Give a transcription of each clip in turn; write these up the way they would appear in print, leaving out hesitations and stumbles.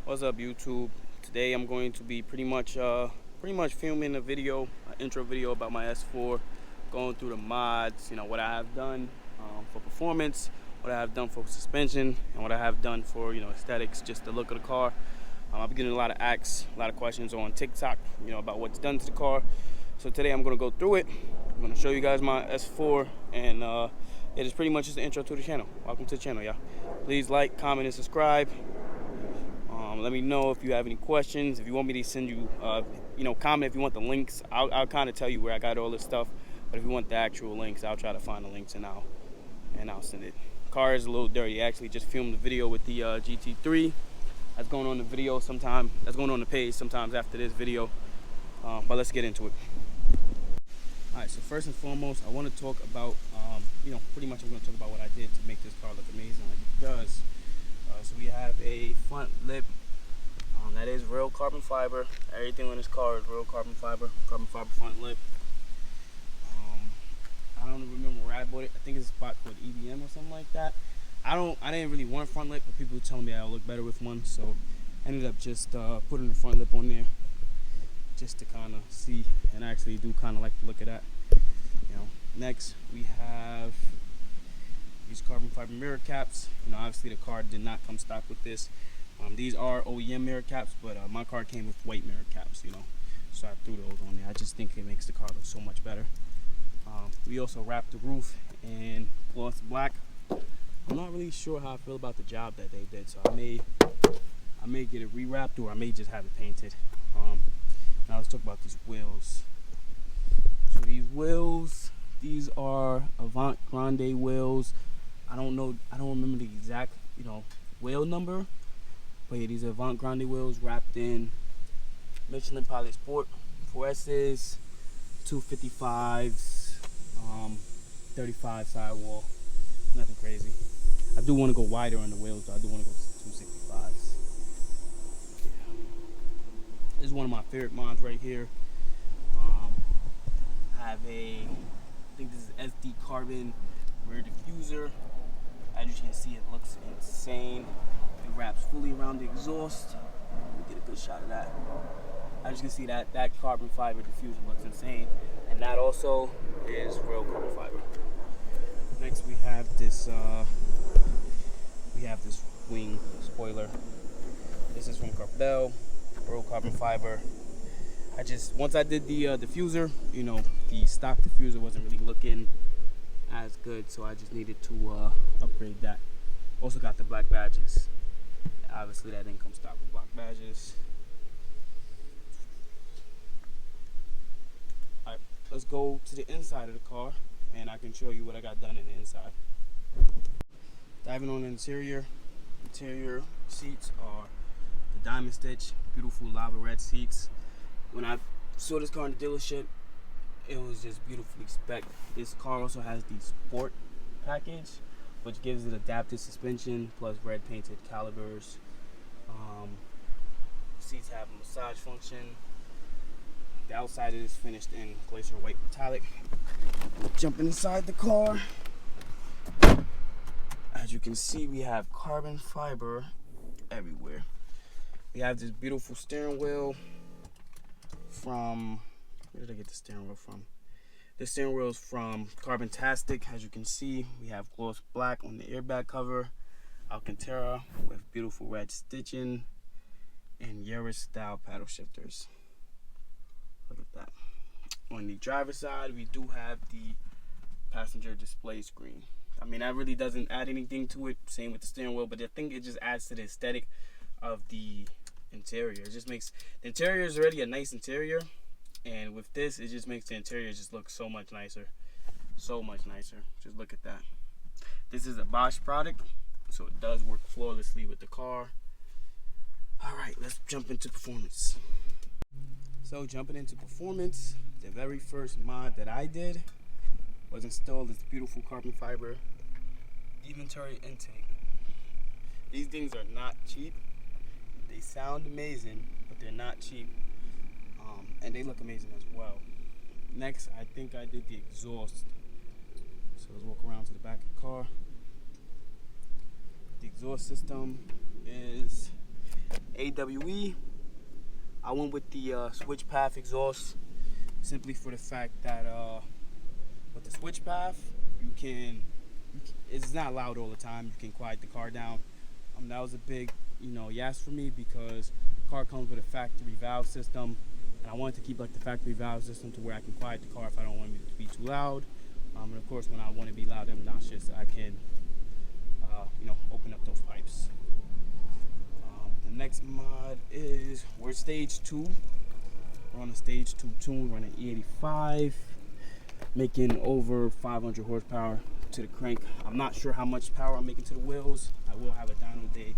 What's up, YouTube? Today I'm going to be pretty much filming a video, an intro video about my S4, going through the mods, what I have done for performance, what I have done for suspension, and what I have done for aesthetics, just the look of the car. I've been getting a lot of questions on TikTok, about what's done to the car. So today I'm going to go through it. I'm going to show you guys my S4, and it is pretty much just an intro to the channel. Welcome to the channel, y'all. Please like, comment, and subscribe. Let me know if you have any questions. If you want me to send you, comment if you want the links. I'll kind of tell you where I got all this stuff. But if you want the actual links, I'll try to find the links and I'll send it. Car is a little dirty. I actually just filmed the video with the GT3. That's going on the video sometime. That's going on the page sometimes after this video. But let's get into it. All right. So first and foremost, I want to talk about, pretty much I'm going to talk about what I did to make this car look amazing like it does. So we have a front lip. That is real carbon fiber. Everything on this car is real carbon fiber front lip. I don't remember where I bought it. I think it's a spot called EBM or something like that. I didn't really want a front lip, but people were telling me I'll look better with one, so I ended up just putting the front lip on there just to kind of see, and I actually do kind of like the look of that. Next we have these carbon fiber mirror caps. Obviously the car did not come stock with this. These are OEM mirror caps, but my car came with white mirror caps, so I threw those on there. I just think it makes the car look so much better. We also wrapped the roof in gloss black. I'm not really sure how I feel about the job that they did, so I may get it rewrapped, or I may just have it painted. Now let's talk about these wheels. So these are Avant Grande wheels. I don't remember the exact wheel number, but yeah, these are Avant Grande wheels wrapped in Michelin Pilot Sport 4S's, 255s, 35 sidewall. Nothing crazy. I do want to go wider on the wheels, though. I do want to go 265s. Yeah. This is one of my favorite mods right here. I have I think this is SD carbon rear diffuser. As you can see, it looks insane. It wraps fully around the exhaust. Let me get a good shot of that. As you can see, that carbon fiber diffuser looks insane, and that also is real carbon fiber. Next, we have this wing spoiler. This is from Carpel, real carbon fiber. Once I did the diffuser, the stock diffuser wasn't really looking as good, so I just needed to upgrade that. Also got the black badges. Obviously that didn't come stock with black badges. Alright, let's go to the inside of the car and I can show you what I got done in the inside. Diving on the interior seats are the diamond stitch, beautiful lava red seats. When I saw this car in the dealership, it was just beautifully spec'd. This car also has the sport package, which gives it adaptive suspension plus red painted calipers. Seats have a massage function. The outside is finished in glacier white metallic. Jumping inside the car, as you can see, we have carbon fiber everywhere. We have this beautiful steering wheel from, where did I get the steering wheel from? The steering wheel is from Carbontastic. As you can see, we have gloss black on the airbag cover, Alcantara with beautiful red stitching, and Yaris style paddle shifters. Look at that. On the driver's side, we do have the passenger display screen. I mean, that really doesn't add anything to it. Same with the steering wheel, but I think it just adds to the aesthetic of the interior. It just makes the interior is already a nice interior, and with this, it just makes the interior just look so much nicer. So much nicer. Just look at that. This is a Bosch product, so it does work flawlessly with the car. Alright, let's jump into performance. So jumping into performance, the very first mod that I did was install this beautiful carbon fiber inventory intake. These things are not cheap. They sound amazing, but they're not cheap. And they look amazing as well. Next, I think I did the exhaust. So let's walk around to the back of the car. The exhaust system is AWE. I went with the switch path exhaust simply for the fact that with the switch path, it's not loud all the time. You can quiet the car down. That was a big, yes for me, because the car comes with a factory valve system, and I wanted to keep like the factory valve system to where I can quiet the car if I don't want it to be too loud. And of course, when I want to be loud and obnoxious, I can, open up those pipes. The next mod is we're stage 2. We're on a stage 2 tune, running E85, making over 500 horsepower to the crank. I'm not sure how much power I'm making to the wheels. I will have a dyno day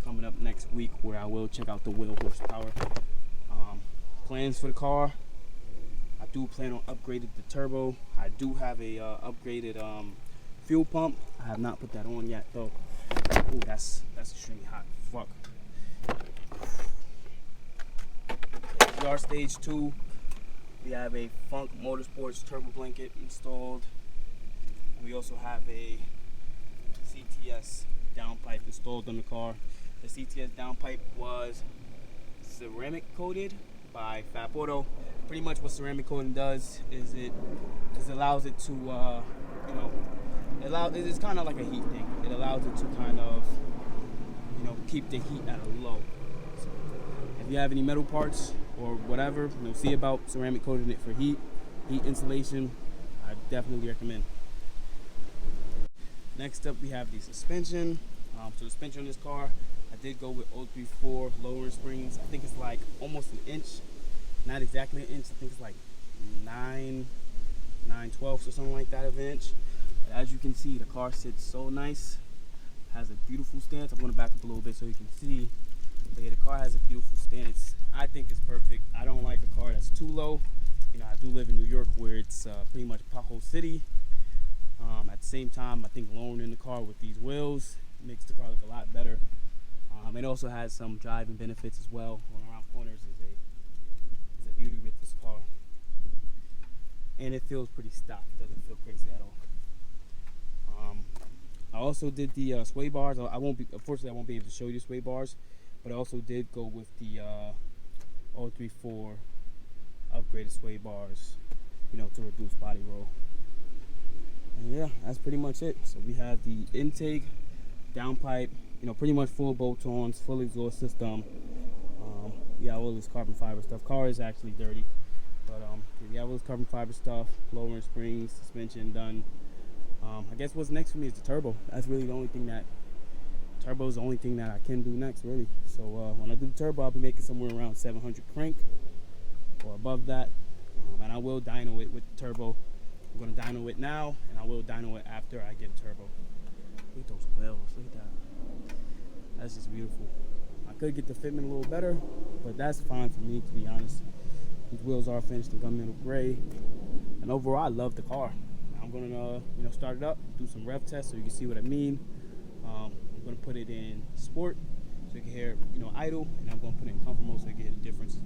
coming up next week where I will check out the wheel horsepower. Plans for the car, I do plan on upgrading the turbo. I do have a upgraded fuel pump. I have not put that on yet though. Ooh, that's extremely hot. Fuck. We are stage 2. We have a Funk Motorsports turbo blanket installed. And we also have a CTS downpipe installed on the car. The CTS downpipe was ceramic coated by Fab Auto. Pretty much what ceramic coating does is it allows it to, it's kind of like a heat thing. It allows it to kind of, keep the heat at a low. So if you have any metal parts or whatever, see about ceramic coating it for heat insulation. I definitely recommend. Next up, we have the suspension. So the suspension on this car, I did go with 034 lowering springs. I think it's like almost an inch, not exactly an inch. I think it's like 9/12 or something like that of an inch. But as you can see, the car sits so nice. Has a beautiful stance. I'm going to back up a little bit so you can see. But yeah, the car has a beautiful stance. I think it's perfect. I don't like a car that's too low. I do live in New York where it's pretty much pothole city. At the same time, I think lowering the car with these wheels makes the car look a lot better. It also has some driving benefits as well. Going around corners is a beauty with this car. And it feels pretty stock. It doesn't feel crazy at all. I also did the sway bars. Unfortunately, I won't be able to show you the sway bars, but I also did go with the 034 upgraded sway bars, to reduce body roll. And yeah, that's pretty much it. So we have the intake, downpipe, pretty much full bolt-ons, full exhaust system. Yeah, all this carbon fiber stuff. Car is actually dirty, but yeah, all this carbon fiber stuff, lowering springs, suspension done. I guess what's next for me is the turbo. That's really the only thing turbo is the only thing that I can do next, really. So when I do the turbo, I'll be making somewhere around 700 crank or above that. And I will dyno it with the turbo. I'm going to dyno it now, and I will dyno it after I get a turbo. Look at those wheels. Look at that. That's just beautiful. I could get the fitment a little better, but that's fine for me, to be honest. These wheels are finished in gunmetal gray. And overall, I love the car. I'm going to start it up, do some rev tests so you can see what I mean. I'm going to put it in sport so you can hear, idle, and I'm going to put it in comfort mode so you can hear the difference.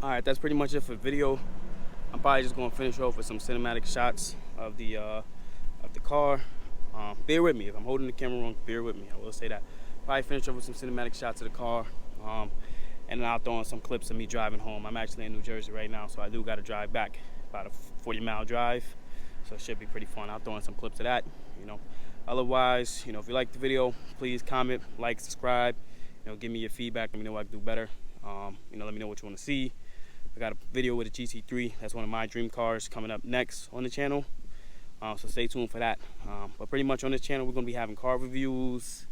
Alright, that's pretty much it for the video. I'm probably just going to finish off with some cinematic shots of the car. Bear with me. If I'm holding the camera wrong, bear with me. I will say that. Probably finish off with some cinematic shots of the car. and then I'll throw in some clips of me driving home. I'm actually in New Jersey right now, so I do got to drive back, about a 40-mile drive, so it should be pretty fun. I'll throw in some clips of that, you know. Otherwise, you know, if you like the video, please comment, like, subscribe, you know, give me your feedback, let me know what I can do better. You know, let me know what you want to see. I got a video with a GT3, that's one of my dream cars, coming up next on the channel, so stay tuned for that. But pretty much on this channel, we're going to be having car reviews,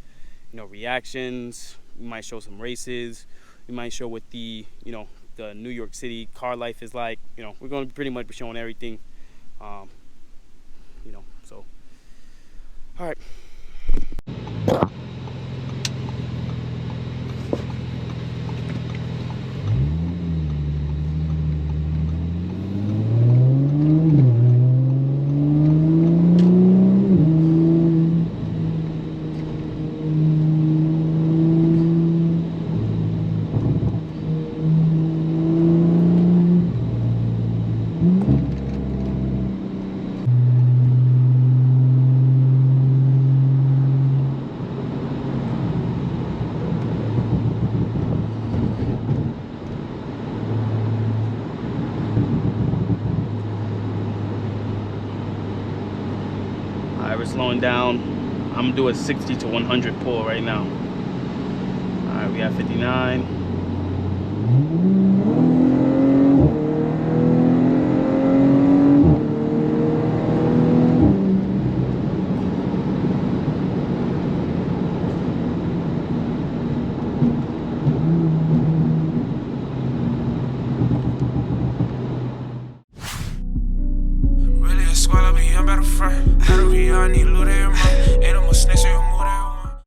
you know, reactions. We might show some races. We might show what the, you know, the New York City car life is like. You know, we're going to pretty much be showing everything. You know, so, all right. Alright, we're slowing down. I'm gonna do a 60 to 100 pull right now. Alright, we have 59.